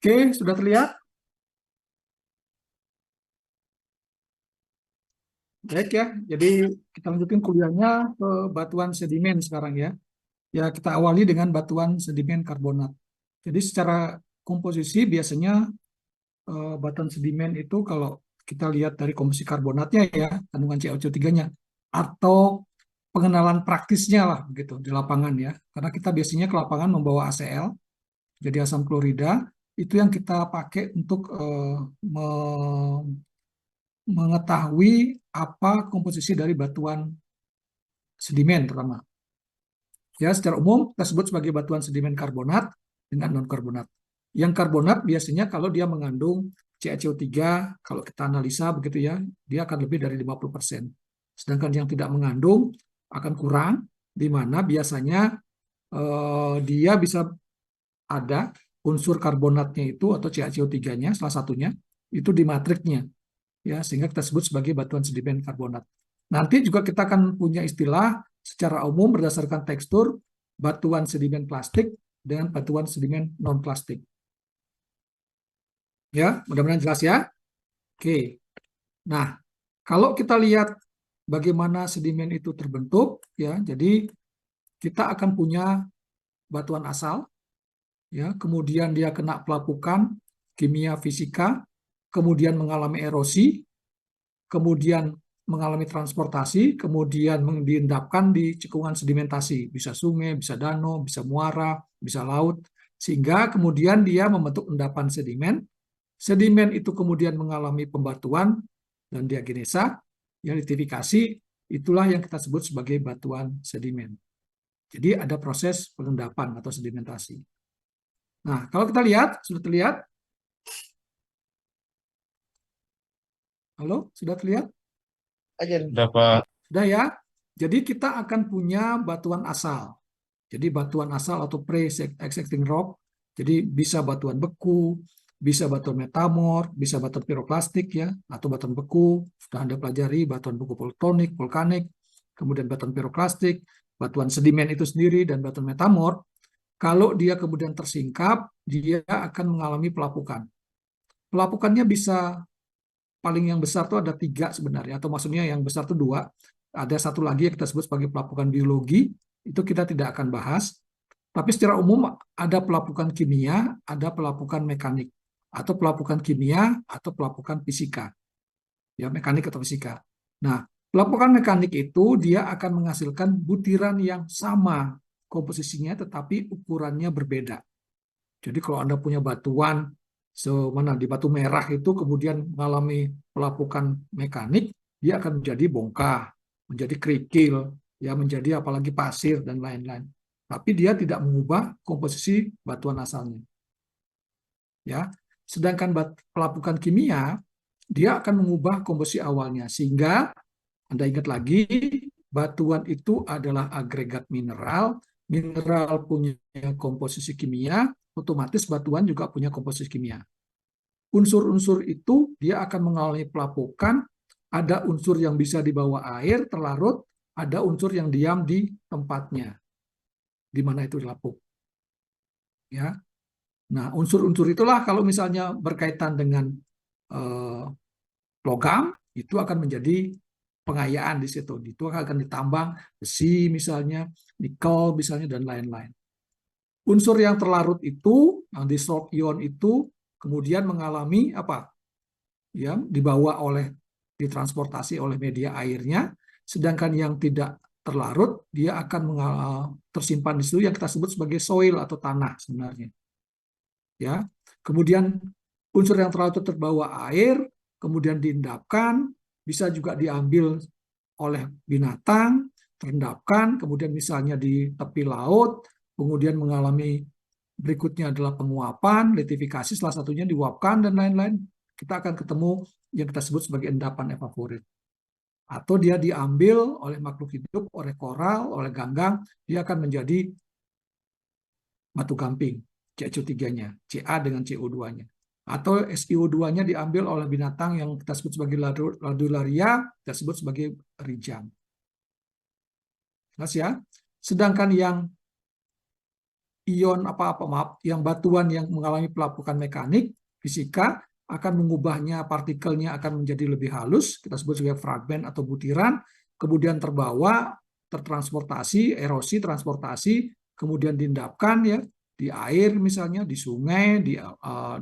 Oke, sudah terlihat? Baik ya, jadi kita lanjutin kuliahnya ke batuan sedimen sekarang ya. Ya, kita awali dengan batuan sedimen karbonat. Jadi secara komposisi biasanya batuan sedimen itu kalau kita lihat dari komposisi karbonatnya ya, kandungan CaCO3-nya, atau pengenalan praktisnya lah gitu di lapangan ya. Karena kita biasanya ke lapangan membawa ACl, jadi asam klorida, itu yang kita pakai untuk mengetahui apa komposisi dari batuan sedimen pertama. Ya, secara umum kita sebut sebagai batuan sedimen karbonat dengan non-karbonat. Yang karbonat biasanya kalau dia mengandung CaCO3, kalau kita analisa begitu ya, dia akan lebih dari 50%. Sedangkan yang tidak mengandung akan kurang, di mana biasanya dia bisa ada unsur karbonatnya itu atau CaCO3-nya, salah satunya, itu di matriknya. Ya, sehingga kita sebut sebagai batuan sedimen karbonat. Nanti juga kita akan punya istilah secara umum berdasarkan tekstur batuan sedimen plastik dengan batuan sedimen non plastik. Ya, mudah-mudahan jelas ya. Oke. Nah, kalau kita lihat bagaimana sedimen itu terbentuk, ya, jadi kita akan punya batuan asal, ya, kemudian dia kena pelapukan kimia fisika, kemudian mengalami erosi, kemudian mengalami transportasi, kemudian diendapkan di cekungan sedimentasi, bisa sungai, bisa danau, bisa muara, bisa laut, sehingga kemudian dia membentuk endapan sedimen. Sedimen itu kemudian mengalami pembatuan dan diagenesa, ya, litifikasi, itulah yang kita sebut sebagai batuan sedimen. Jadi ada proses pengendapan atau sedimentasi. Nah, kalau kita lihat, sudah terlihat? Halo, sudah terlihat? Sudah, Pak. Sudah ya? Jadi kita akan punya batuan asal. Jadi batuan asal atau pre-existing rock, jadi bisa batuan beku, bisa batuan metamor, bisa batuan piroklastik ya, atau batuan beku. Sudah Anda pelajari batuan beku volkanik, kemudian batuan piroklastik, batuan sedimen itu sendiri, dan batuan metamor. Kalau dia kemudian tersingkap, dia akan mengalami pelapukan. Pelapukannya bisa paling yang besar tuh ada 3 sebenarnya, atau maksudnya yang besar tuh 2. Ada satu lagi yang kita sebut sebagai pelapukan biologi, itu kita tidak akan bahas. Tapi secara umum ada pelapukan kimia, ada pelapukan mekanik, atau pelapukan kimia, atau pelapukan fisika. Ya, mekanik atau fisika. Nah, pelapukan mekanik itu dia akan menghasilkan butiran yang sama komposisinya, tetapi ukurannya berbeda. Jadi kalau Anda punya batuan semana di batu merah itu kemudian mengalami pelapukan mekanik, dia akan menjadi bongkah, menjadi kerikil, ya, menjadi apalagi pasir dan lain-lain. Tapi dia tidak mengubah komposisi batuan asalnya. Ya, sedangkan pelapukan kimia dia akan mengubah komposisi awalnya, sehingga Anda ingat lagi batuan itu adalah agregat mineral, mineral punya komposisi kimia, otomatis batuan juga punya komposisi kimia. Unsur-unsur itu dia akan mengalami pelapukan, ada unsur yang bisa dibawa air terlarut, ada unsur yang diam di tempatnya, di mana itu dilapuk. Ya, nah unsur-unsur itulah kalau misalnya berkaitan dengan logam itu akan menjadi pengayaan di situ. Itu akan ditambang besi misalnya, nikel misalnya, dan lain-lain. Unsur yang terlarut itu, yang dissolved ion itu, kemudian mengalami apa? Ya, dibawa oleh, ditransportasi oleh media airnya, sedangkan yang tidak terlarut, dia akan tersimpan di situ yang kita sebut sebagai soil atau tanah sebenarnya. Ya, kemudian unsur yang terlarut itu terbawa air, kemudian diendapkan, bisa juga diambil oleh binatang, terendapkan, kemudian misalnya di tepi laut, kemudian mengalami berikutnya adalah penguapan, litifikasi, salah satunya diuapkan, dan lain-lain. Kita akan ketemu yang kita sebut sebagai endapan evaporit. Atau dia diambil oleh makhluk hidup, oleh koral, oleh ganggang, dia akan menjadi batu gamping, CaCO3-nya, Ca dengan CO2-nya. Atau SiO2-nya diambil oleh binatang yang kita sebut sebagai ladularia, kita sebut sebagai rijang. Jelas ya? Sedangkan yang ion maaf, yang batuan yang mengalami pelapukan mekanik, fisika, akan mengubahnya, partikelnya akan menjadi lebih halus, kita sebut sebagai fragmen atau butiran, kemudian terbawa, tertransportasi, erosi, transportasi, kemudian diendapkan ya di air misalnya, di sungai, di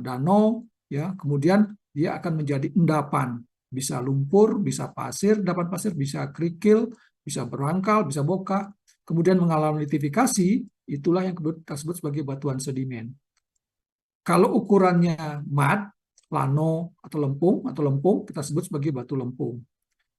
danau, ya, kemudian dia akan menjadi endapan, bisa lumpur, bisa pasir, endapan pasir, bisa kerikil, bisa berangkal, bisa boka, kemudian mengalami litifikasi, itulah yang kita sebut sebagai batuan sedimen. Kalau ukurannya mud, lano atau lempung, kita sebut sebagai batu lempung.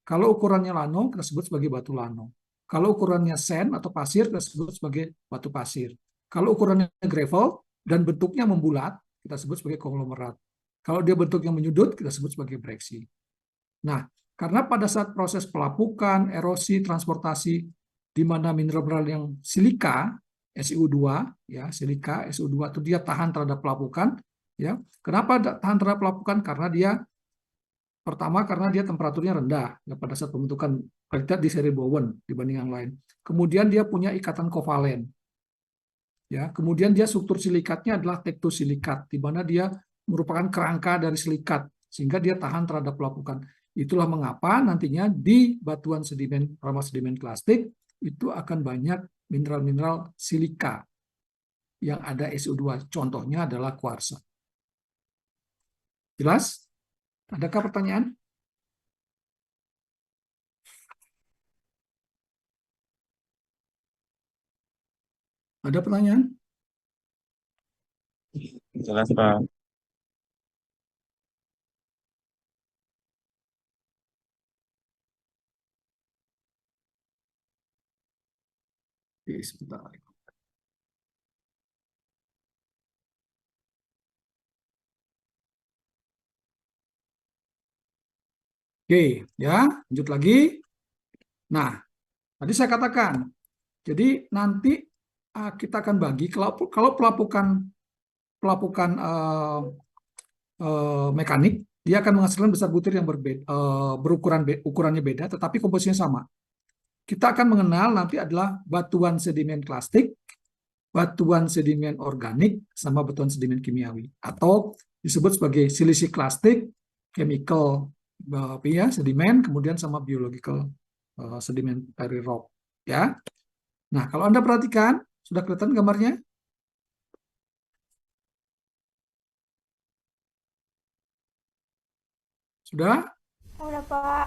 Kalau ukurannya lano, kita sebut sebagai batu lano. Kalau ukurannya sand atau pasir, kita sebut sebagai batu pasir. Kalau ukurannya gravel dan bentuknya membulat, kita sebut sebagai konglomerat. Kalau dia bentuknya menyudut, kita sebut sebagai breksi. Nah, karena pada saat proses pelapukan, erosi, transportasi, di mana mineral-mineral yang silika, SiO2, ya, silika, SiO2 itu dia tahan terhadap pelapukan, ya. Kenapa tahan terhadap pelapukan? Karena dia pertama karena dia temperaturnya rendah ya, pada saat pembentukan lihat di seri Bowen dibanding yang lain. Kemudian dia punya ikatan kovalen. Ya, kemudian dia struktur silikatnya adalah tektosilikat, di mana dia merupakan kerangka dari silikat sehingga dia tahan terhadap pelapukan. Itulah mengapa nantinya di batuan sedimen rama sedimen klastik itu akan banyak mineral-mineral silika yang ada SiO2. Contohnya adalah kuarsa. Jelas? Adakah pertanyaan? Ada pertanyaan? Jelas, Pak. Oke, sebentar. Oke, ya, lanjut lagi. Nah, tadi saya katakan, jadi nanti kita akan bagi kalau pelapukan pelapukan mekanik, dia akan menghasilkan besar butir yang berbeda, ukurannya beda, tetapi komposisinya sama. Kita akan mengenal nanti adalah batuan sedimen klastik, batuan sedimen organik, sama batuan sedimen kimiawi, atau disebut sebagai siliciklastik, chemical ya, sedimen, kemudian sama biological sedimentary rock. Ya. Nah, kalau Anda perhatikan, sudah kelihatan gambarnya? Sudah? Udah, Pak.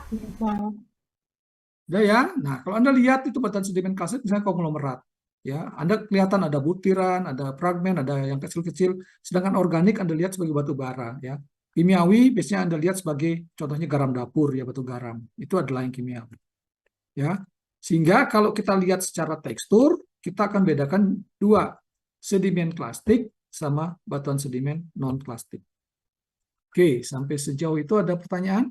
Sudah ya. Nah, kalau Anda lihat itu batuan sedimen klasik misalnya konglomerat. Ya, Anda kelihatan ada butiran, ada fragmen, ada yang kecil-kecil. Sedangkan organik Anda lihat sebagai batu bara. Ya, kimiawi biasanya Anda lihat sebagai contohnya garam dapur ya, batu garam. Itu adalah yang kimiawi. Ya, sehingga kalau kita lihat secara tekstur, kita akan bedakan dua, sedimen klastik sama batuan sedimen non klastik. Oke, sampai sejauh itu ada pertanyaan?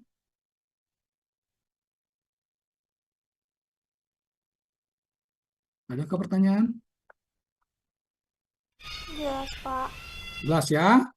Adakah pertanyaan? Jelas, Pak. Jelas ya?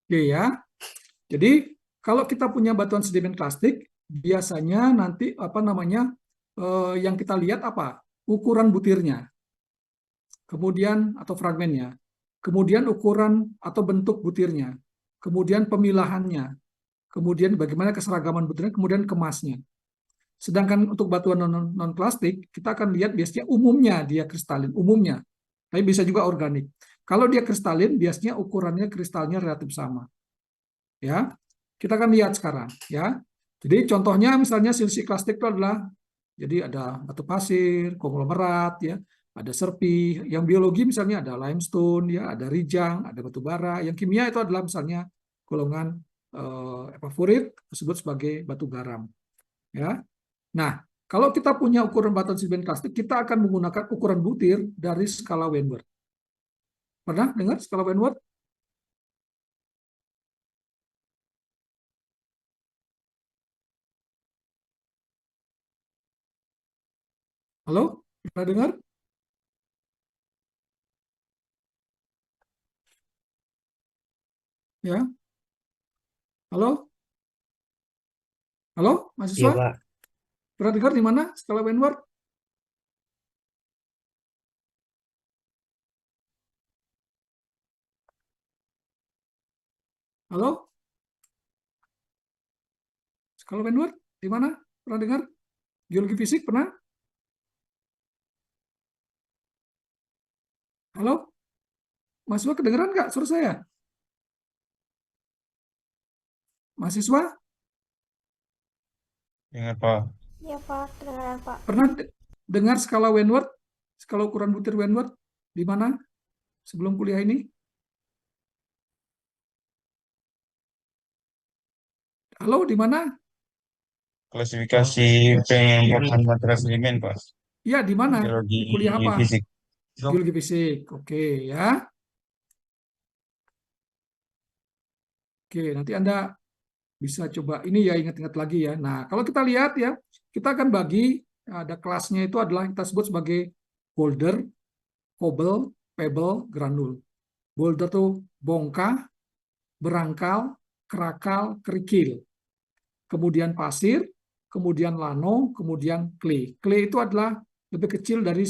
Oke ya. Jadi kalau kita punya batuan sedimen klastik, biasanya nanti apa namanya yang kita lihat apa? Ukuran butirnya, kemudian atau fragmennya, kemudian ukuran atau bentuk butirnya, kemudian pemilahannya, kemudian bagaimana keseragaman butirnya, kemudian kemasnya. Sedangkan untuk batuan non plastik, kita akan lihat biasanya umumnya dia kristalin, umumnya, tapi bisa juga organik. Kalau dia kristalin, biasanya ukurannya kristalnya relatif sama. Ya, kita akan lihat sekarang. Ya, jadi contohnya misalnya silsiklastik itu adalah, jadi ada batu pasir, konglomerat, ya, ada serpi. Yang biologi misalnya ada limestone, ya, ada rijang, ada batu bara. Yang kimia itu adalah misalnya golongan fluorit disebut sebagai batu garam. Ya, nah, kalau kita punya ukuran batuan sedimen klastik, kita akan menggunakan ukuran butir dari skala Wentworth. Pernah dengar skala Wentworth? Halo, pernah dengar? Ya, halo, halo, Iya, mahasiswa? Pak. Pernah dengar di mana skala Wentworth? Halo, skala Wentworth di mana? Pernah dengar? Geologi fisik pernah? Halo, mahasiswa kedengeran nggak suara saya? Mahasiswa Ingat, Pak. Iya, Pak. Kedengaran, Pak. pernah dengar skala Wentworth? Skala ukuran butir Wentworth di mana sebelum kuliah ini? Halo, di mana? Klasifikasi pengembangan material sedimen, Pak. Iya, di mana? Geologi Di kuliah apa? fisik. Geologi fisik. Oke, ya. Oke, nanti Anda bisa coba ini ya, ingat-ingat lagi ya. Nah, kalau kita lihat ya, kita akan bagi, ada kelasnya itu adalah kita sebut sebagai boulder, cobble, pebble, granul. Boulder itu bongkah, berangkal, kerakal, kerikil. Kemudian pasir, kemudian lano, kemudian clay. Clay itu adalah lebih kecil dari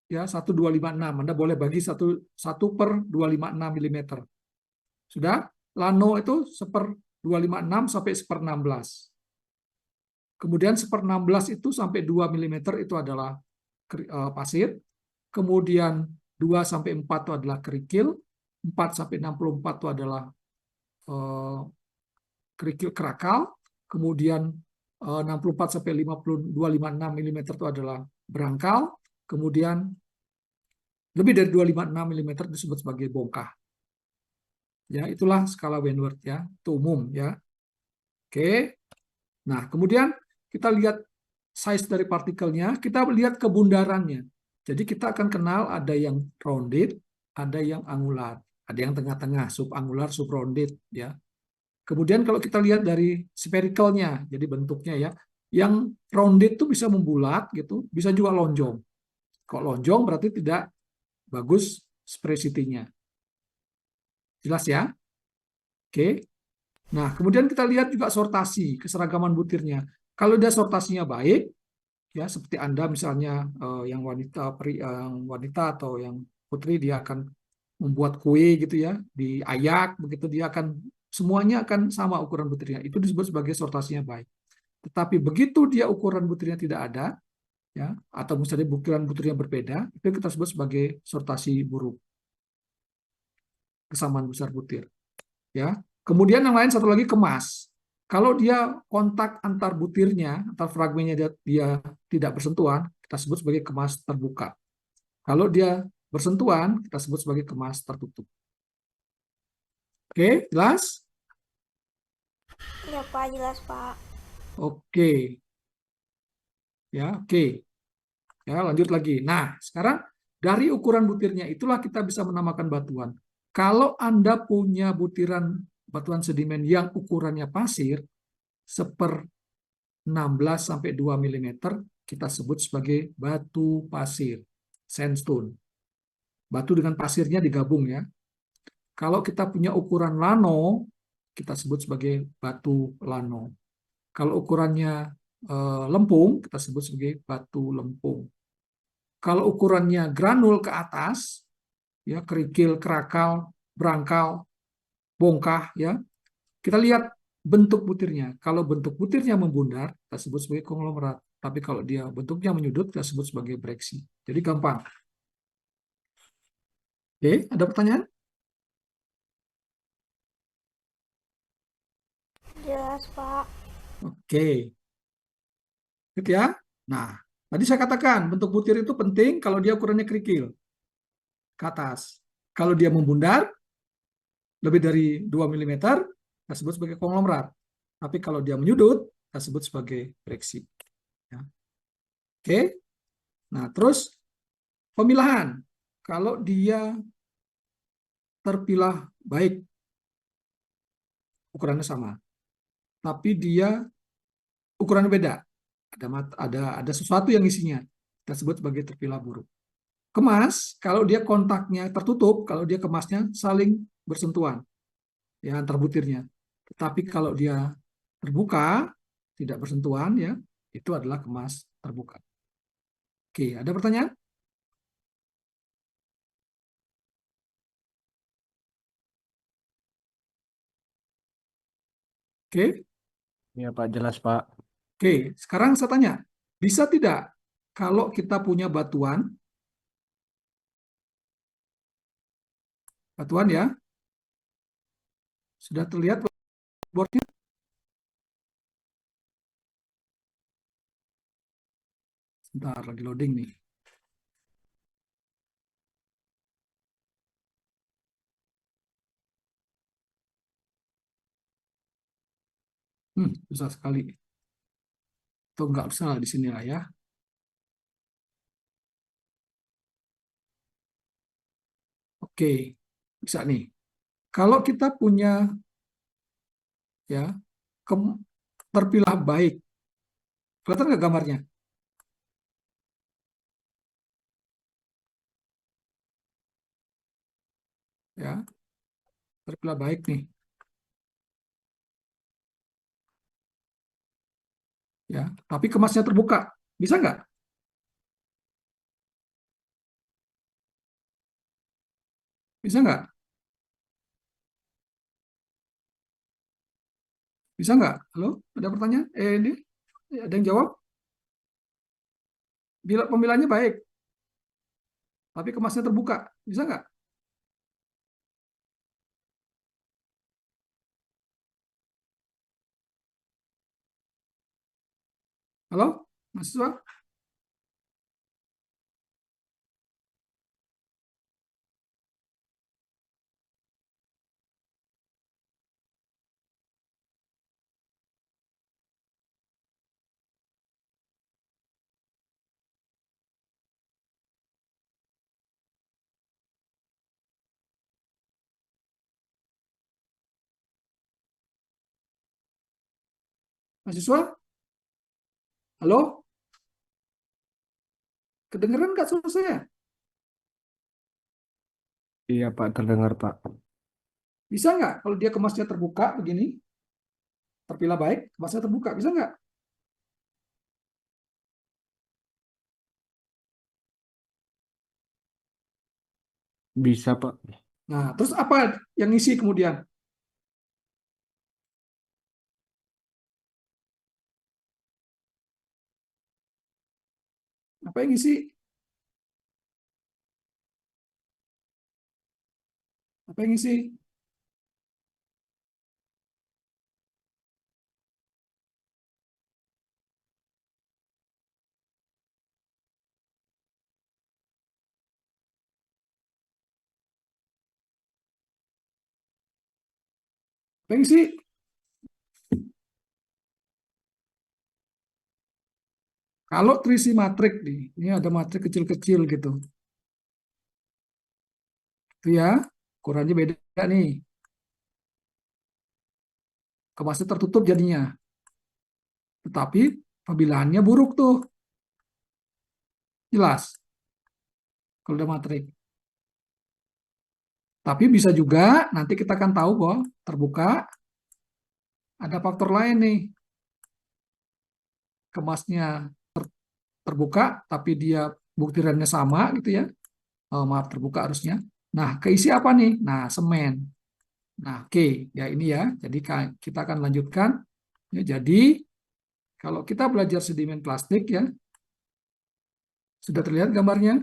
ya 1,256. Anda boleh bagi 1/256 mm. Sudah? Lano itu 1/256 sampai 1/16. Kemudian 1/16 itu sampai 2 mm itu adalah pasir. Kemudian 2 sampai 4 itu adalah kerikil. 4 sampai 64 itu adalah eh, kerikil kerakal. Kemudian 64 sampai 256 mm itu adalah berangkal. Kemudian lebih dari 256 mm disebut sebagai bongkah. Ya, itulah skala Wentworth ya, itu umum ya. Oke. Nah, kemudian kita lihat size dari partikelnya, kita lihat kebundarannya. Jadi kita akan kenal ada yang rounded, ada yang angular, ada yang tengah-tengah, subangular, subrounded ya. Kemudian kalau kita lihat dari sphericalnya, jadi bentuknya ya, yang rounded itu bisa membulat gitu, bisa juga lonjong. Kalau lonjong berarti tidak bagus sphericity-nya. Jelas ya? Oke. Nah, kemudian kita lihat juga sortasi, keseragaman butirnya. Kalau dia sortasinya baik, ya seperti Anda misalnya yang wanita atau yang putri, dia akan membuat kue gitu ya, diayak begitu, dia akan semuanya akan sama ukuran butirnya. Itu disebut sebagai sortasinya baik. Tetapi begitu dia ukuran butirnya tidak ada, ya, atau misalnya ukuran butirnya berbeda, itu kita sebut sebagai sortasi buruk, kesamaan besar butir. Ya. Kemudian yang lain satu lagi kemas. Kalau dia kontak antar butirnya, antar fragmennya dia tidak bersentuhan, kita sebut sebagai kemas terbuka. Kalau dia bersentuhan, kita sebut sebagai kemas tertutup. Oke, jelas? Iya, Pak. Jelas, Pak. Oke. Ya, oke. Ya, lanjut lagi. Nah, sekarang dari ukuran butirnya itulah kita bisa menamakan batuan. Kalau Anda punya batuan sedimen yang ukurannya pasir, 1/16 sampai 2 mm, kita sebut sebagai batu pasir, sandstone. Batu dengan pasirnya digabung ya. Kalau kita punya ukuran lano, kita sebut sebagai batu lano. Kalau ukurannya lempung, kita sebut sebagai batu lempung. Kalau ukurannya granul ke atas, ya kerikil, kerakal, berangkal, bongkah, ya kita lihat bentuk butirnya. Kalau bentuk butirnya membundar, kita sebut sebagai konglomerat. Tapi kalau dia bentuknya menyudut, kita sebut sebagai breksi. Jadi gampang. Oke, ada pertanyaan? Jelas, Pak. Oke. Gitu ya. Nah, tadi saya katakan bentuk butir itu penting kalau dia ukurannya kerikil ke atas. Kalau dia membundar lebih dari 2 mm, kita sebut sebagai konglomerat. Tapi kalau dia menyudut, kita sebut sebagai breksi. Ya. Oke. Nah, terus pemilahan. Kalau dia terpilah baik, ukurannya sama, tapi dia ukurannya beda. Ada sesuatu yang isinya. kita sebut sebagai terpilah buruk. Kemas, kalau dia kontaknya tertutup, kalau dia kemasnya saling bersentuhan, ya antar butirnya. Tetapi kalau dia terbuka, tidak bersentuhan, ya itu adalah kemas terbuka. Oke, ada pertanyaan? Oke, Iya Pak, jelas Pak. oke. Sekarang saya tanya, bisa tidak kalau kita punya batuan ya, sudah terlihat boardnya? Sebentar, lagi loading nih. Susah sekali. Atau nggak usah di sini lah ya. Oke, bisa nih. Kalau kita punya ya terpilah baik, kelihatan nggak gambarnya? Ya, terpilah baik nih. Ya, tapi kemasnya terbuka, bisa nggak? Bisa nggak? Bisa nggak? Halo, ada pertanyaan? Ini ada yang jawab? Bila pemilahnya baik, tapi kemasnya terbuka, bisa nggak? Halo, mahasiswa? Mahasiswa? Halo? Kedengeran nggak suara saya? Iya Pak, terdengar Pak. Bisa nggak kalau dia kemasnya terbuka begini, terpilah baik, kemasnya terbuka, bisa nggak? Bisa Pak. Nah, terus apa yang ngisi kemudian? Apa yang ngisi? Apa yang ngisi? Apa yang ngisi? Kalau terisi matrik nih, ini ada matrik kecil-kecil gitu. Itu ya, ukurannya beda nih. Kemasnya tertutup jadinya. Tetapi pembilahannya buruk tuh. Jelas kalau udah matrik. Tapi bisa juga nanti kita akan tahu bahwa terbuka ada faktor lain nih. Kemasnya terbuka tapi dia butirannya sama gitu ya. Maaf, terbuka harusnya. Nah, keisi apa nih? Nah, semen. Nah, oke, ya ini ya. Jadi kita akan lanjutkan. Ya, jadi kalau kita belajar sedimen plastik ya, sudah terlihat gambarnya?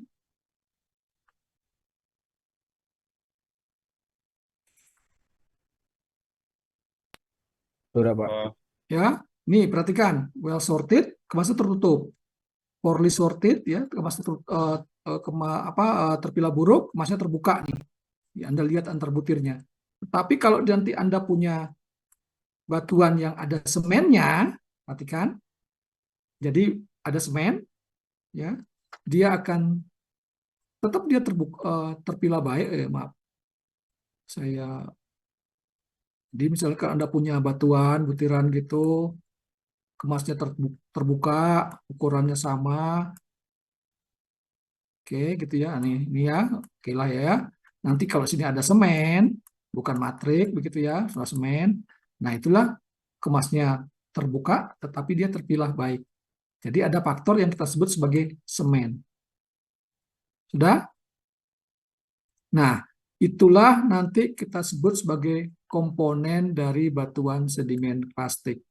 Sudah Pak. Oh, Ya, nih perhatikan, well sorted, kemasnya tertutup. Poorly sorted ya, kemasnya terpilah buruk, kemasnya terbuka nih. Ya, Anda lihat antar butirnya. Tapi kalau nanti Anda punya batuan yang ada semennya, perhatikan. Jadi ada semen, ya, dia akan tetap dia terpilah baik. Maaf, saya. Jadi misalkan Anda punya batuan, butiran gitu, kemasnya terbuka, ukurannya sama, Oke, gitu ya. Ini ya. Oke lah ya. Nanti kalau sini ada semen, bukan matrik, begitu ya, soal semen. Nah, itulah kemasnya terbuka, tetapi dia terpilah baik. Jadi ada faktor yang kita sebut sebagai semen. Sudah? Nah, itulah nanti kita sebut sebagai komponen dari batuan sedimen klastik.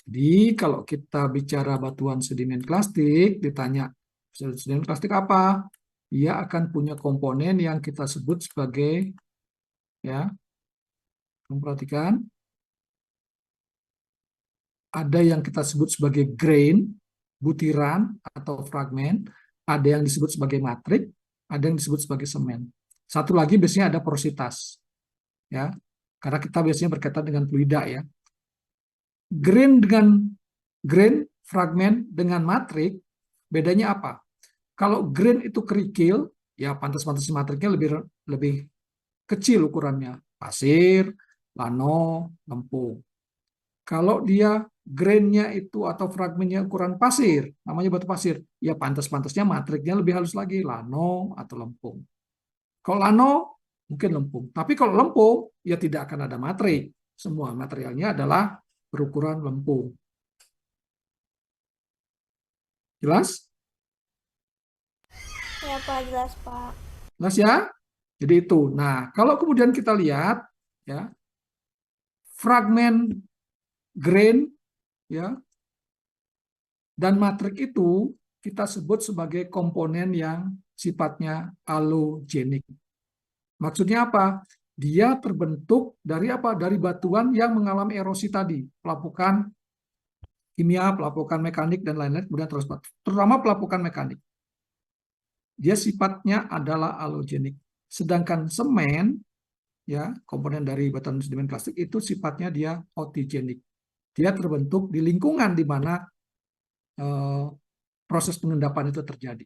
Jadi kalau kita bicara batuan sedimen klastik, ditanya sedimen klastik apa? Dia akan punya komponen yang kita sebut sebagai, ya, kamu perhatikan, ada yang kita sebut sebagai grain, butiran atau fragmen, ada yang disebut sebagai matrik, ada yang disebut sebagai semen. Satu lagi biasanya ada porositas, ya, karena kita biasanya berkaitan dengan fluida, ya. Grain, fragmen dengan matrik, bedanya apa? Kalau grain itu kerikil, ya pantas-pantas matriknya lebih lebih kecil ukurannya, pasir, lano, lempung. Kalau dia grainnya itu atau fragmennya ukuran pasir, namanya batu pasir, ya pantas-pantasnya matriknya lebih halus lagi, lano atau lempung. Kalau lano mungkin lempung, tapi kalau lempung ya tidak akan ada matrik. Semua materialnya adalah berukuran lempung. Jelas? Ya Pak, jelas Pak. Jelas ya? Jadi itu. Nah, kalau kemudian kita lihat ya, fragmen grain ya dan matrik itu kita sebut sebagai komponen yang sifatnya alogenik. Maksudnya apa? Dia terbentuk dari apa? Dari batuan yang mengalami erosi tadi, pelapukan kimia, pelapukan mekanik dan lain-lain, kemudian terutama pelapukan mekanik. Dia sifatnya adalah alogenik. Sedangkan semen, ya, komponen dari batuan sedimen plastik itu sifatnya dia otigenik. Dia terbentuk di lingkungan di mana proses pengendapan itu terjadi.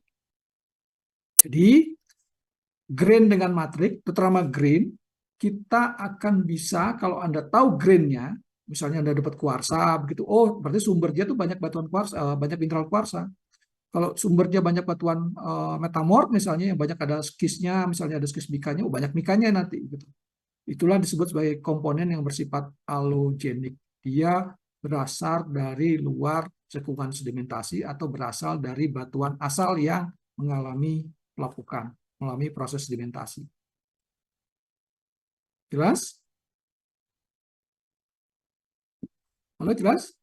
Jadi grain dengan matrik, terutama grain, kita akan bisa kalau Anda tahu grainnya, misalnya Anda dapat kuarsa, begitu, oh berarti sumbernya itu banyak batuan kuarsa, banyak mineral kuarsa. Kalau sumbernya banyak batuan metamorf misalnya, yang banyak ada skisnya, misalnya ada skis mikanya, oh banyak mikanya nanti. Gitu. Itulah disebut sebagai komponen yang bersifat alogenik. Dia berasal dari luar cekungan sedimentasi atau berasal dari batuan asal yang mengalami pelapukan, mengalami proses sedimentasi. Jelas? Halo, jelas?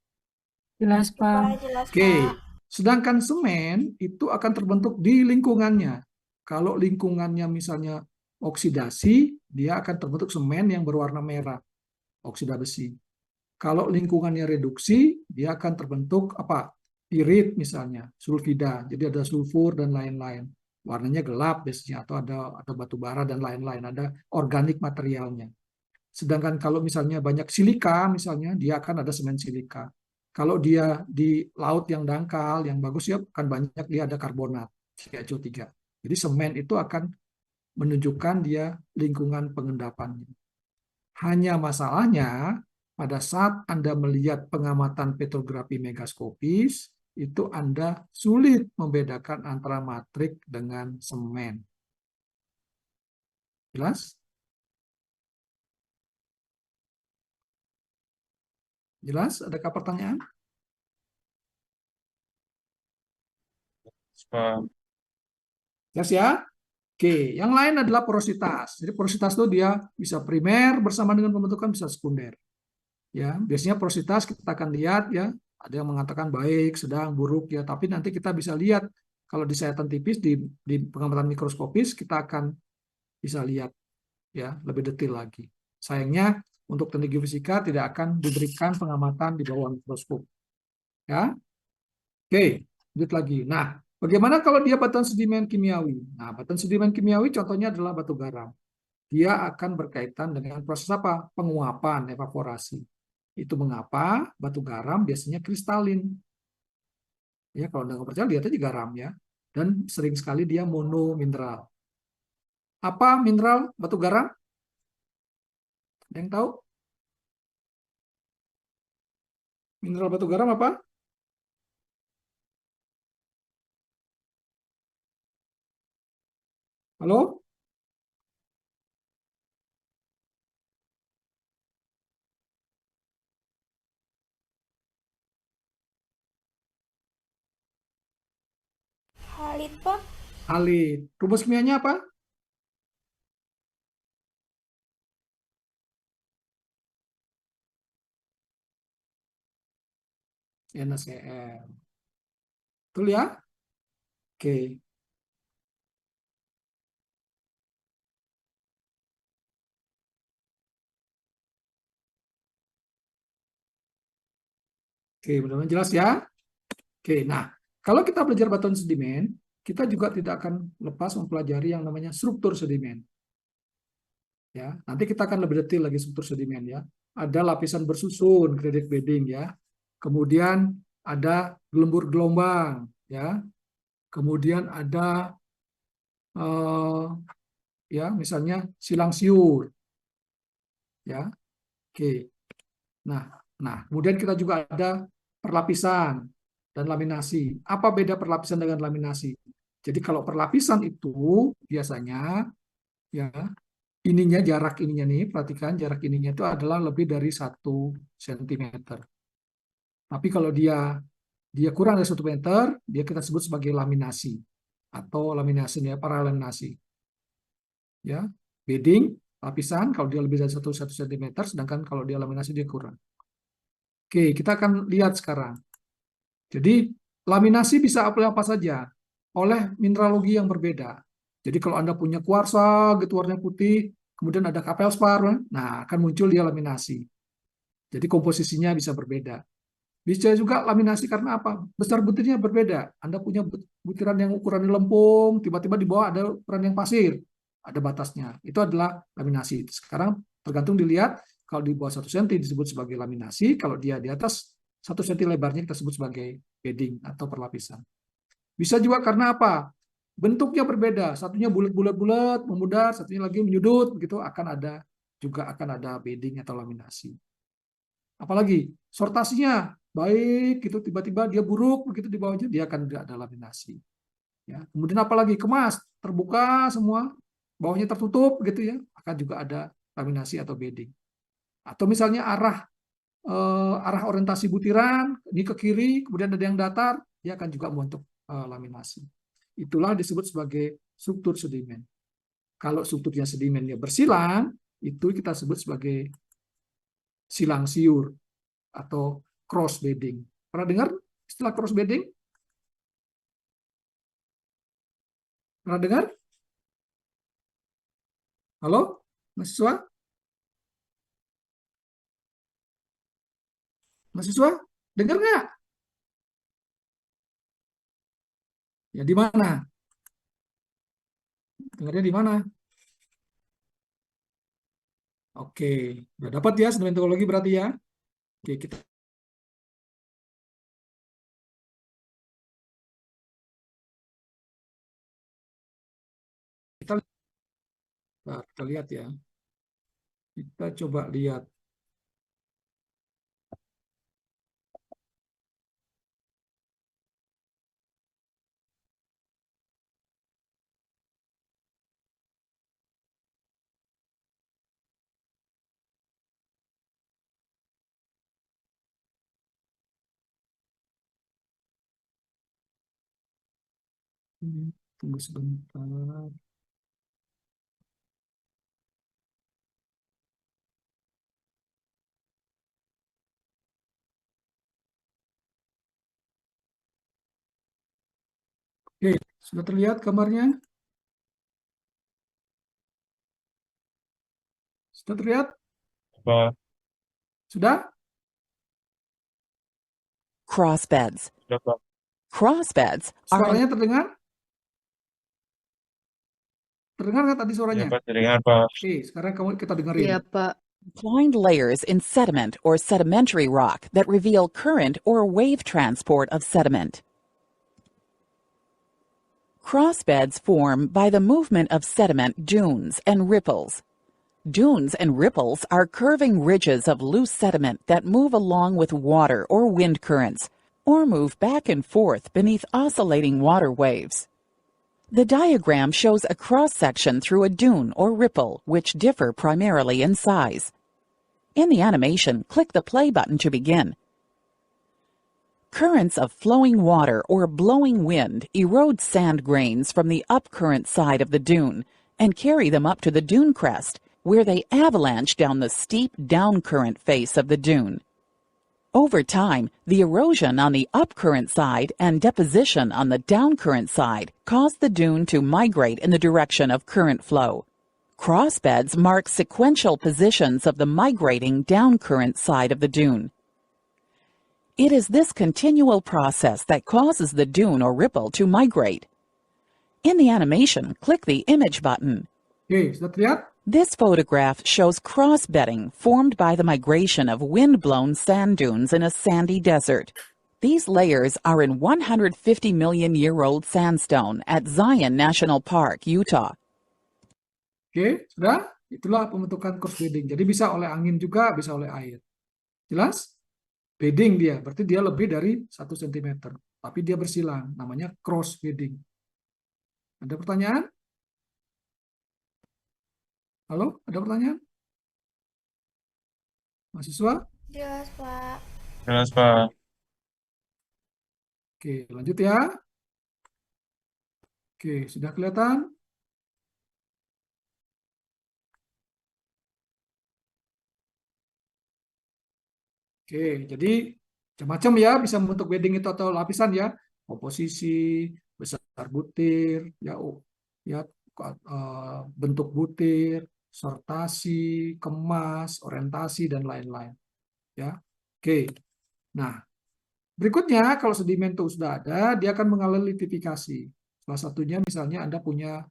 Jelas, Ya Pak, Pak. jelas Oke. Pak. Sedangkan semen itu akan terbentuk di lingkungannya. Kalau lingkungannya misalnya oksidasi, dia akan terbentuk semen yang berwarna merah, oksida besi. Kalau lingkungannya reduksi, dia akan terbentuk apa? Pirit misalnya, sulfida. Jadi ada sulfur dan lain-lain. Warnanya gelap biasanya, atau ada batu bara dan lain-lain. Ada organik materialnya. Sedangkan kalau misalnya banyak silika, misalnya dia akan ada semen silika. Kalau dia di laut yang dangkal, yang bagus ya, akan banyak dia ada karbonat, CaCO3. Jadi semen itu akan menunjukkan dia lingkungan pengendapannya. Hanya masalahnya, pada saat Anda melihat pengamatan petrografi megaskopis, itu Anda sulit membedakan antara matrik dengan semen. Jelas? Jelas? Adakah pertanyaan? Pak. Jelas ya? Oke, yang lain adalah porositas. Jadi porositas itu dia bisa primer bersama dengan pembentukan, bisa sekunder. Ya, biasanya porositas kita akan lihat ya, ada yang mengatakan baik, sedang, buruk ya, tapi nanti kita bisa lihat kalau di sayatan tipis di pengamatan mikroskopis kita akan bisa lihat ya lebih detail lagi. Sayangnya untuk teknik geofisika tidak akan diberikan pengamatan di bawah mikroskop. Ya. Oke, lanjut lagi. Nah, bagaimana kalau dia batuan sedimen kimiawi? Nah, batuan sedimen kimiawi contohnya adalah batu garam. Dia akan berkaitan dengan proses apa? Penguapan, evaporasi. Itu mengapa batu garam biasanya kristalin. Ya, kalau Anda nggak percaya, lihat aja garam ya. Dan sering sekali dia monomineral. Apa mineral batu garam? Ada yang tahu? Mineral batu garam apa? Halo? Halid, Pak. Halid. Rumus kimianya apa? NaCl. Betul ya? Oke. Oke, mudah-mudahan jelas ya. Oke, nah, kalau kita belajar batuan sedimen, kita juga tidak akan lepas mempelajari yang namanya struktur sedimen. Ya, nanti kita akan lebih detail lagi struktur sedimen ya. Ada lapisan bersusun, graded bedding ya. Kemudian ada gelembur gelombang ya. Kemudian ada ya misalnya silang siur ya. Oke. Nah, kemudian kita juga ada perlapisan dan laminasi. Apa beda perlapisan dengan laminasi? Jadi kalau perlapisan itu biasanya ya jarak ininya nih, perhatikan jarak ininya itu adalah lebih dari 1 cm. Tapi kalau dia kurang dari 1 meter, dia kita sebut sebagai laminasi atau laminasi ya, paralaminasi. Ya, bedding lapisan kalau dia lebih dari 1 cm, sedangkan kalau dia laminasi dia kurang. Oke, kita akan lihat sekarang. Jadi, laminasi bisa apa saja oleh mineralogi yang berbeda. Jadi, kalau Anda punya kuarsa, gitu warna putih, kemudian ada kapelspar, nah akan muncul dia laminasi. Jadi, komposisinya bisa berbeda. Bisa juga laminasi karena apa? Besar butirnya berbeda. Anda punya butiran yang ukurannya lempung, tiba-tiba di bawah ada ukuran yang pasir. Ada batasnya. Itu adalah laminasi. Sekarang tergantung dilihat. Kalau di bawah 1 cm disebut sebagai laminasi, kalau dia di atas 1 cm lebarnya kita sebut sebagai bedding atau perlapisan. Bisa juga karena apa? Bentuknya berbeda, satunya bulat-bulat memudar, satunya lagi menyudut, begitu akan ada bedding atau laminasi. Apalagi sortasinya baik, gitu tiba-tiba dia buruk, begitu di bawahnya dia akan ada laminasi. Ya. Kemudian apalagi kemas, terbuka semua, bawahnya tertutup, gitu ya, akan juga ada laminasi atau bedding. Atau misalnya arah orientasi butiran ini ke kiri, kemudian ada yang datar, dia akan juga membentuk laminasi. Itulah disebut sebagai struktur sedimen. Kalau strukturnya sedimennya bersilang, itu kita sebut sebagai silang siur atau cross bedding. Pernah dengar istilah cross bedding? Pernah dengar? Halo, mahasiswa? Mahasiswa, dengar nggak? Ya di mana? Dengarnya di mana? Oke, udah dapat ya sedimentologi berarti ya. Oke, kita lihat ya. Kita coba lihat. Tunggu sebentar. Oke, sudah terlihat gambarnya? Sudah terlihat? Apa? Sudah? Crossbeds. Apa? Crossbeds are Suaranya terdengar? Terdengar nggak tadi Ya, suaranya? Pak, terdengar, Pak. Oke, sekarang kita dengerin. Iya, Pak. find layers in sediment or sedimentary rock that reveal current or wave transport of sediment. Crossbeds form by the movement of sediment dunes and ripples. Dunes and ripples are curving ridges of loose sediment that move along with water or wind currents, or move back and forth beneath oscillating water waves. The diagram shows a cross-section through a dune or ripple, which differ primarily in size. In the animation, click the play button to begin. Currents of flowing water or blowing wind erode sand grains from the upcurrent side of the dune and carry them up to the dune crest, where they avalanche down the steep downcurrent face of the dune. Over time, the erosion on the upcurrent side and deposition on the downcurrent side cause the dune to migrate in the direction of current flow. Crossbeds mark sequential positions of the migrating downcurrent side of the dune. It is this continual process that causes the dune or ripple to migrate. In the animation, click the Image button. Oke, sudah terlihat? This photograph shows cross-bedding formed by the migration of wind-blown sand dunes in a sandy desert. These layers are in 150-million-year-old sandstone at Zion National Park, Utah. Oke, sudah? Itulah pembentukan cross bedding. Jadi bisa oleh angin juga, bisa oleh air. Jelas? Bedding dia, berarti dia lebih dari 1 cm. Tapi dia bersilang, namanya cross bedding. Ada pertanyaan? Halo, ada pertanyaan? Mahasiswa? Jelas, Pak. Jelas, Pak. Oke, lanjut ya. Oke, sudah kelihatan? Oke, jadi macam-macam ya, bisa membentuk bedding itu atau lapisan ya. Komposisi, besar butir, bentuk butir, sortasi, kemas, orientasi, dan lain-lain. Ya, oke. Nah, berikutnya kalau sedimen itu sudah ada, dia akan mengalami litifikasi. Salah satunya misalnya Anda punya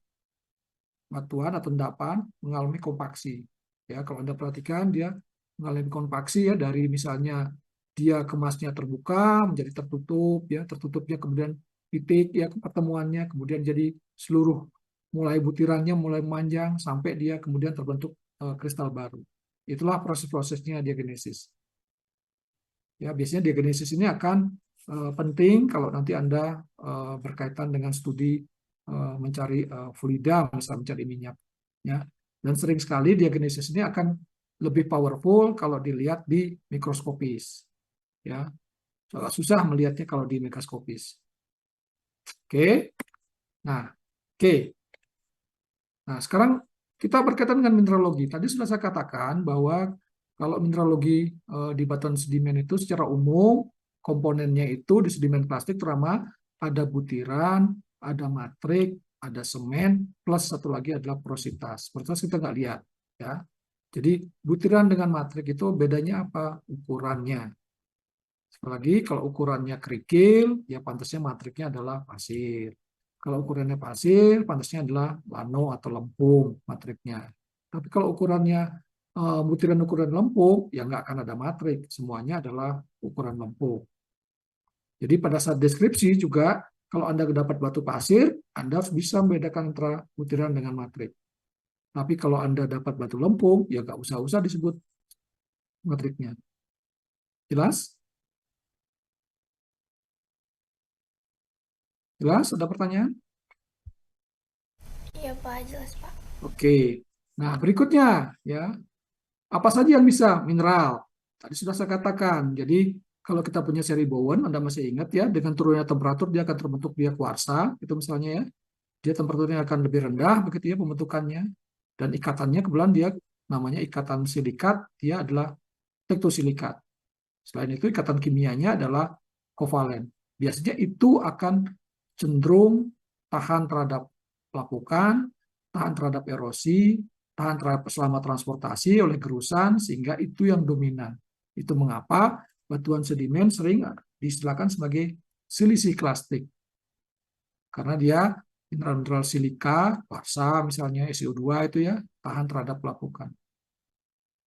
batuan atau endapan mengalami kompaksi. Ya, kalau Anda perhatikan dia mengalami kompaksi ya, dari misalnya dia kemasnya terbuka menjadi tertutup ya, tertutupnya kemudian titik ya pertemuannya, kemudian jadi seluruh mulai butirannya mulai memanjang sampai dia kemudian terbentuk kristal baru. Itulah proses-prosesnya diagenesis. Ya, biasanya diagenesis ini akan penting kalau nanti Anda berkaitan dengan studi mencari fluida, misalnya mencari minyak. Ya. Dan sering sekali diagenesis ini akan lebih powerful kalau dilihat di mikroskopis. Ya, agak susah melihatnya kalau di mikroskopis. Oke. Nah, oke. Nah, sekarang kita berkaitan dengan mineralogi. Tadi sudah saya katakan bahwa kalau mineralogi di batuan sedimen itu secara umum komponennya itu di sedimen plastik terutama ada butiran, ada matrik, ada semen, plus satu lagi adalah porositas. Porositas kita nggak lihat, ya. Jadi butiran dengan matrik itu bedanya apa? Ukurannya. Sekali lagi, kalau ukurannya kerikil, ya pantasnya matriknya adalah pasir. Kalau ukurannya pasir, pantasnya adalah lano atau lempung matriknya. Tapi kalau ukurannya butiran ukuran lempung, ya nggak akan ada matrik. Semuanya adalah ukuran lempung. Jadi pada saat deskripsi juga, kalau Anda dapat batu pasir, Anda harus bisa membedakan antara butiran dengan matrik. Tapi kalau Anda dapat batu lempung, ya nggak usah disebut matriknya. Jelas? Jelas? Ada pertanyaan? Iya, Pak. Jelas, Pak. Oke. Nah, berikutnya ya. Apa saja yang bisa? Mineral. Tadi sudah saya katakan. Jadi, kalau kita punya seri Bowen, Anda masih ingat ya, dengan turunnya temperatur dia akan terbentuk dia kuarsa, itu misalnya ya. Dia temperaturnya akan lebih rendah begitu ya pembentukannya. Dan ikatannya kebetulan dia namanya ikatan silikat, dia adalah tektosilikat. Selain itu ikatan kimianya adalah kovalen. Biasanya itu akan cenderung tahan terhadap pelapukan, tahan terhadap erosi, tahan terhadap selama transportasi oleh gerusan, sehingga itu yang dominan. Itu mengapa batuan sedimen sering diistilahkan sebagai silisi-klastik. Karena dia mineral silika, kuarsa misalnya, SiO2 itu ya, tahan terhadap pelapukan.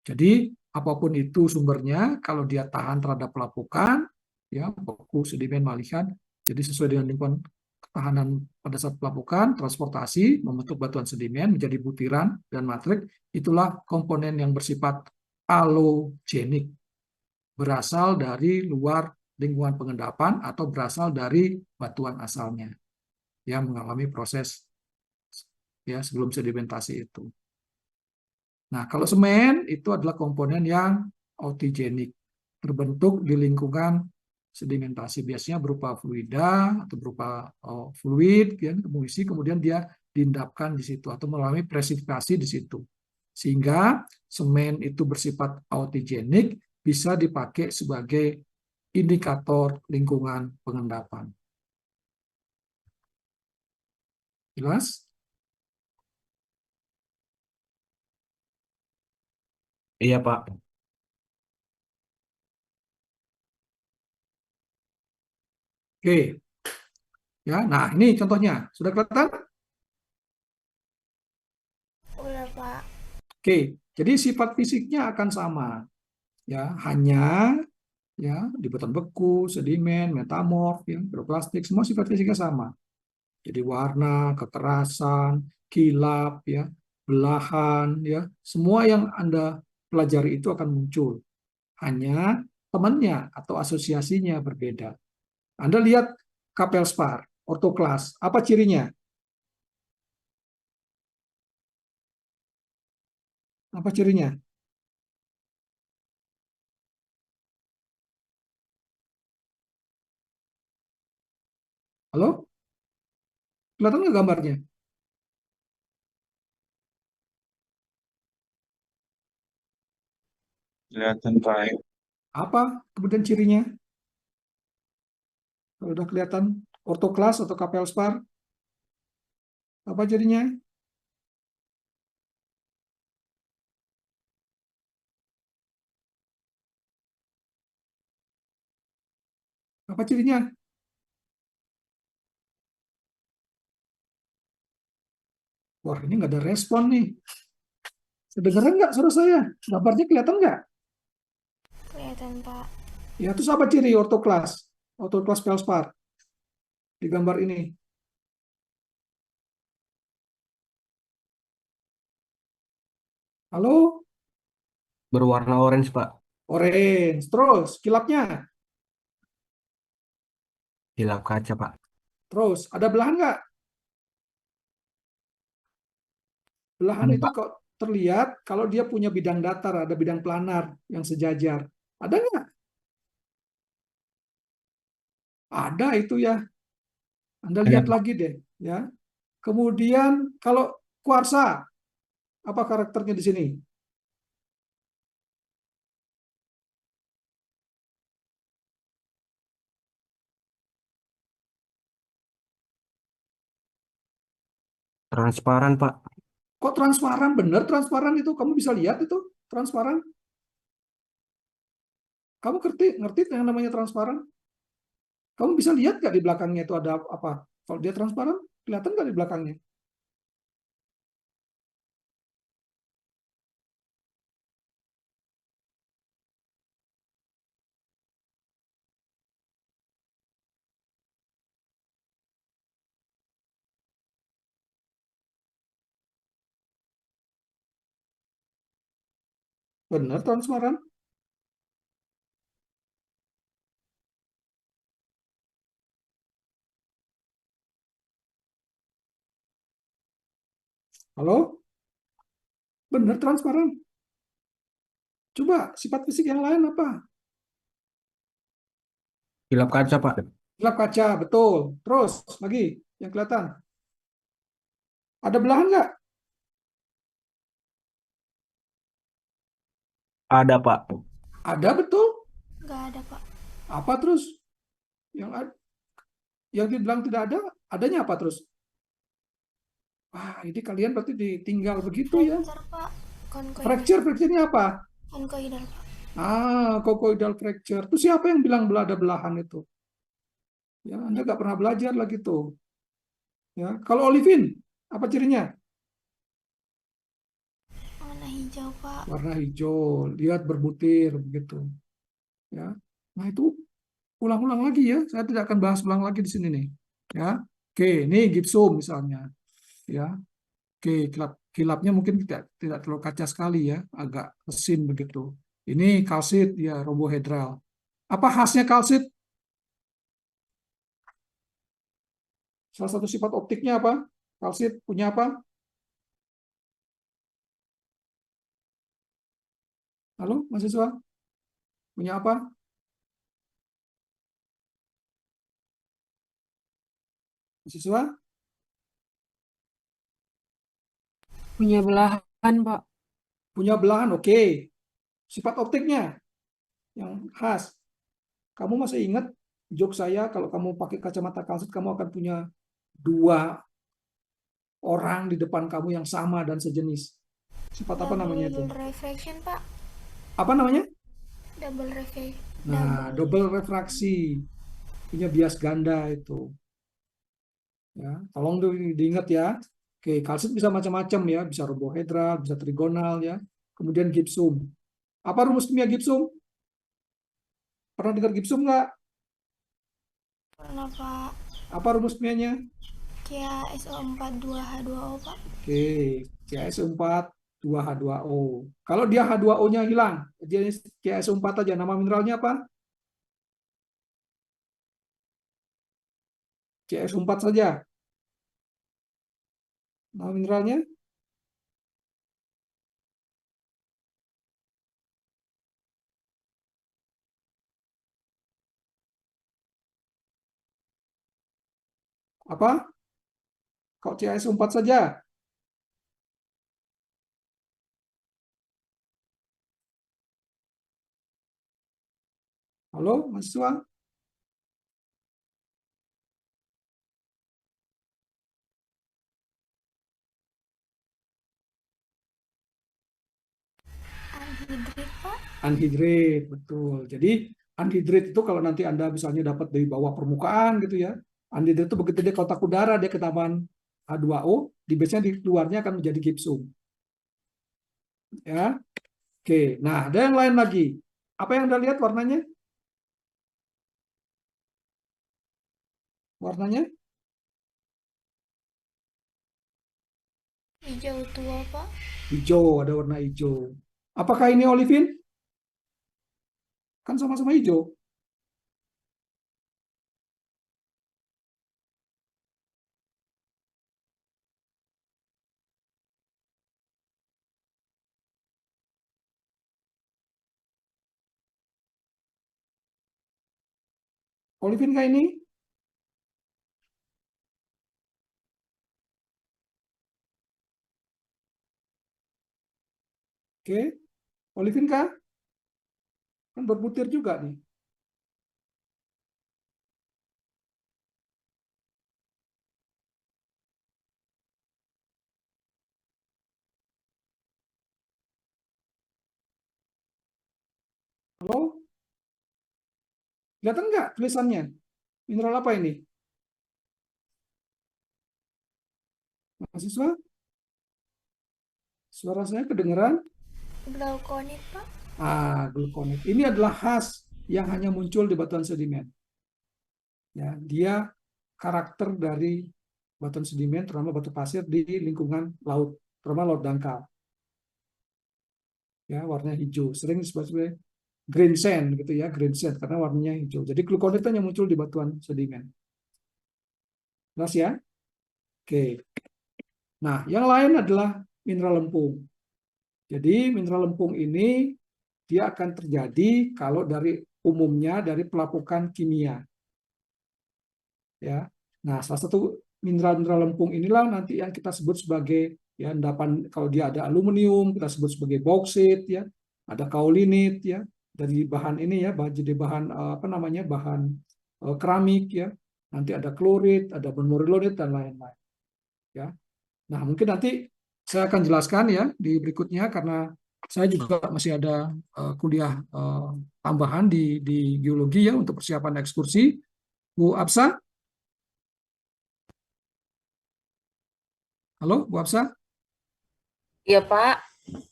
Jadi, apapun itu sumbernya, kalau dia tahan terhadap pelapukan, ya, beku, sedimen, malihan, jadi sesuai dengan lingkungan ketahanan pada saat pelapukan, transportasi, membentuk batuan sedimen menjadi butiran dan matrik, itulah komponen yang bersifat alogenik, berasal dari luar lingkungan pengendapan atau berasal dari batuan asalnya. yang mengalami proses ya sebelum sedimentasi itu. Nah, kalau semen itu adalah komponen yang autogenik, terbentuk di lingkungan sedimentasi, biasanya berupa fluida atau berupa fluid, ya, emulsi, kemudian dia diendapkan di situ atau mengalami presifikasi di situ. Sehingga semen itu bersifat autogenik, bisa dipakai sebagai indikator lingkungan pengendapan. Jelas? Iya, Pak. Oke. Ya, nah ini contohnya. Sudah kelihatan? Udah, Pak. Oke. Jadi sifat fisiknya akan sama. Ya, hanya ya di batuan beku, sedimen, metamorf, ya, mikroplastik, semua sifat fisiknya sama. Jadi warna, kekerasan, kilap, ya, belahan, ya, semua yang Anda pelajari itu akan muncul. Hanya temannya atau asosiasinya berbeda. Anda lihat kapelspar, ortoklas, apa cirinya? Apa cirinya? Halo? Kelihatan nggak gambarnya? Kelihatan Pak. Apa kemudian cirinya? Kalau udah kelihatan ortoklas atau kapelspar, apa cirinya? Apa cirinya? Wah, ini nggak ada respon nih. Kedengeran nggak suara saya? Gambarnya kelihatan nggak? Kelihatan, Pak. Ya, terus apa ciri ortoklas? Ortoklas felspar di gambar ini. Halo? Berwarna orange, Pak. Orange. Terus, kilapnya. Kilap kaca, Pak. Terus, ada belahan nggak? Belahan Ada, itu Pak. kok terlihat kalau dia punya bidang datar, ada bidang planar yang sejajar. Ada nggak? Ada itu ya. Anda Ada, lihat Pak. lagi deh, ya. Kemudian kalau kuarsa, apa karakternya di sini? Transparan, Pak. Kok transparan? Bener transparan itu. Kamu bisa lihat itu transparan. Kamu ngerti, ngerti yang namanya transparan? Kamu bisa lihat nggak di belakangnya itu ada apa? Kalau dia transparan, kelihatan nggak di belakangnya? Bener transparan. Halo? Bener transparan. Coba sifat fisik yang lain apa? Kilap kaca, Pak. Gelap kaca, betul. Terus lagi yang kelihatan. Ada belahan nggak? Ada, Pak. Ada betul. Nggak ada, Pak. Apa terus? Yang dibilang tidak ada, adanya apa terus? Wah, ini kalian berarti ditinggal begitu ya. Fracture, Pak. Konkoidal. Fracture-nya apa? Konkoidal, Pak. Conchoidal fracture. Itu siapa yang bilang ada belahan itu? Ya, Anda nggak pernah belajar lagi tuh. Ya, kalau olivin, apa cirinya? Warna hijau, Pak. Warna hijau, lihat berbutir begitu. Ya, nah itu ulang-ulang lagi ya. Saya tidak akan bahas ulang lagi di sini nih. Ya, oke, ini gipsum misalnya. Ya, oke, kilapnya mungkin tidak terlalu kaca sekali ya, agak resin begitu. Ini kalsit ya, robohedral. Apa khasnya kalsit? Salah satu sifat optiknya apa? Kalsit punya apa? Halo, mahasiswa? Punya apa? Mahasiswa? Punya belahan, Pak. Punya belahan, oke. Sifat optiknya yang khas. Kamu masih ingat joke saya kalau kamu pakai kacamata kalsit kamu akan punya dua orang di depan kamu yang sama dan sejenis. Sifat apa namanya itu? Double refraction, Pak. Apa namanya? Double refraction. Nah, double refraksi. Punya bias ganda itu. Ya, tolong diingat ya. Oke, kalsit bisa macam-macam ya, bisa rhombohedral, bisa trigonal ya. Kemudian gipsum. Apa rumus kimia gipsum? Pernah dengar gipsum nggak? Pernah, Pak. Apa rumus kimianya? KaSO4 2H2O, Pak. Oke, CaSO4 2H2O. Kalau dia H2O-nya hilang, dia CaSO4 aja. Nama mineralnya apa? CaSO4 saja. Nama mineralnya? Apa? Kok CaSO4 saja? Halo, mahasiswa? Anhidrit, Pak. Anhidrit, betul. Jadi anhidrit itu kalau nanti Anda misalnya dapat dari bawah permukaan gitu ya. Anhidrit itu begitu dia kotak udara, dia ketahuan H2O, di base-nya di luarnya akan menjadi gipsum. Ya. Oke, nah ada yang lain lagi. Apa yang Anda lihat warnanya? Warnanya? Hijau tua, Pak. Hijau, ada warna hijau. Apakah ini olivin? Kan sama-sama hijau. Olivin kah ini? Oke. Olivin kah? Kan berbutir juga nih. Halo? Kelihatan nggak tulisannya? Mineral apa ini? Mahasiswa? Suara saya kedengeran? Glaukonit, Pak. Glukonit. Ini adalah khas yang hanya muncul di batuan sedimen. Ya, dia karakter dari batuan sedimen, terutama batu pasir di lingkungan laut, terutama laut dangkal. Ya, warnanya hijau. Sering disebut sebagai green sand gitu ya, green sand karena warnanya hijau. Jadi glukonit hanya muncul di batuan sedimen. Jelas ya? Oke. Nah, yang lain adalah mineral lempung. Jadi mineral lempung ini dia akan terjadi kalau dari umumnya dari pelapukan kimia. Ya. Nah, salah satu mineral-mineral lempung inilah nanti yang kita sebut sebagai ya endapan, kalau dia ada aluminium kita sebut sebagai bauksit ya, ada kaulinit ya, dari bahan ini ya, jadi bahan apa namanya, bahan keramik ya. Nanti ada klorit, ada bermurilonet dan lain-lain. Ya. Nah, mungkin nanti saya akan jelaskan ya di berikutnya karena saya juga masih ada kuliah tambahan di geologi ya untuk persiapan ekskursi. Bu Absa? Halo, Bu Absa? Iya, Pak.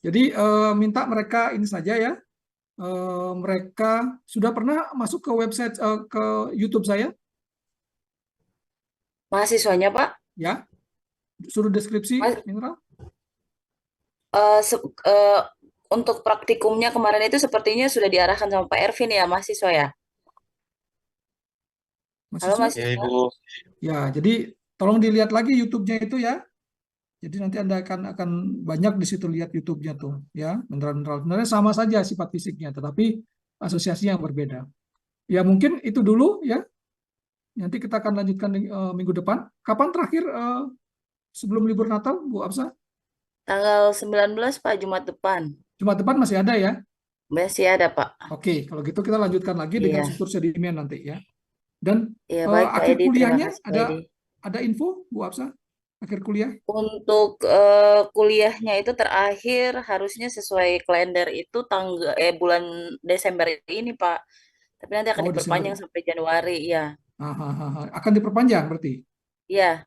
Jadi minta mereka ini saja ya. Mereka sudah pernah masuk ke website ke YouTube saya Mahasiswanya, Pak. ya. Suruh deskripsi Mas- mineral. eh, se- eh, untuk praktikumnya kemarin itu sepertinya sudah diarahkan sama Pak Ervin ya, mahasiswa ya. Halo, Mahasiswa? Ya, mahasiswa. Ibu. Ya, jadi tolong dilihat lagi YouTube-nya itu ya. Jadi nanti Anda akan banyak di situ lihat YouTube-nya tuh ya, mineral-mineral. Sebenarnya sama saja sifat fisiknya, tetapi asosiasinya yang berbeda. Ya mungkin itu dulu ya. Nanti kita akan lanjutkan minggu depan. Kapan terakhir sebelum libur Natal, Bu Absa? Tanggal 19 Pak, Jumat depan. Jumat depan masih ada ya? Masih ada Pak. Oke, kalau gitu kita lanjutkan lagi dengan Iya. struktur sedimen nanti ya. Dan Iya, baik Pak akhir Edi, terima kuliahnya kasih Pak Edi. ada info Bu Absa? Akhir kuliah? Untuk kuliahnya itu terakhir harusnya sesuai kalender itu bulan Desember ini Pak. Tapi nanti akan Oh, Desember. diperpanjang sampai Januari ya. Akan diperpanjang berarti. Iya,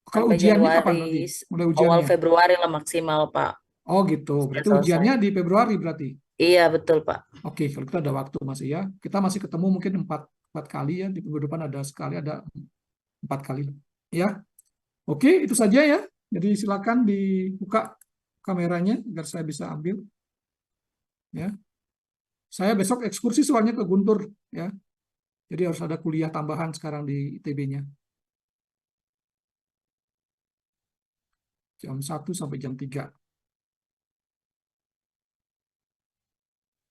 Kalau sampai ujiannya kapan Januari, berarti? Mulai awal ujiannya? Februari lah maksimal Pak. Oh gitu. Sudah Berarti selesai. ujiannya di Februari berarti. Iya, betul Pak. Oke, kalau kita ada waktu masih ya. Kita masih ketemu mungkin empat kali ya. Di minggu depan ada sekali, ada 4 kali. Ya. Oke, itu saja ya. Jadi silakan dibuka kameranya agar saya bisa ambil. Ya. Saya besok ekskursi soalnya ke Guntur ya. Jadi harus ada kuliah tambahan sekarang di ITB-nya. Jam 1 sampai jam 3.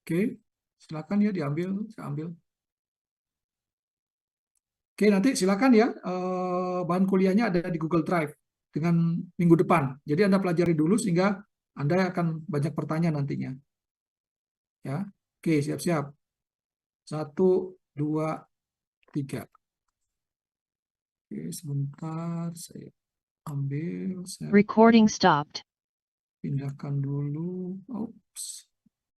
Oke, silakan ya diambil, saya ambil. Oke, nanti silakan ya, bahan kuliahnya ada di Google Drive dengan minggu depan. Jadi Anda pelajari dulu sehingga Anda akan banyak pertanyaan nantinya. Ya, oke, siap-siap. 1, 2, 3. Oke, sebentar, saya ambil, saya Recording stopped. pindahkan dulu. Oops.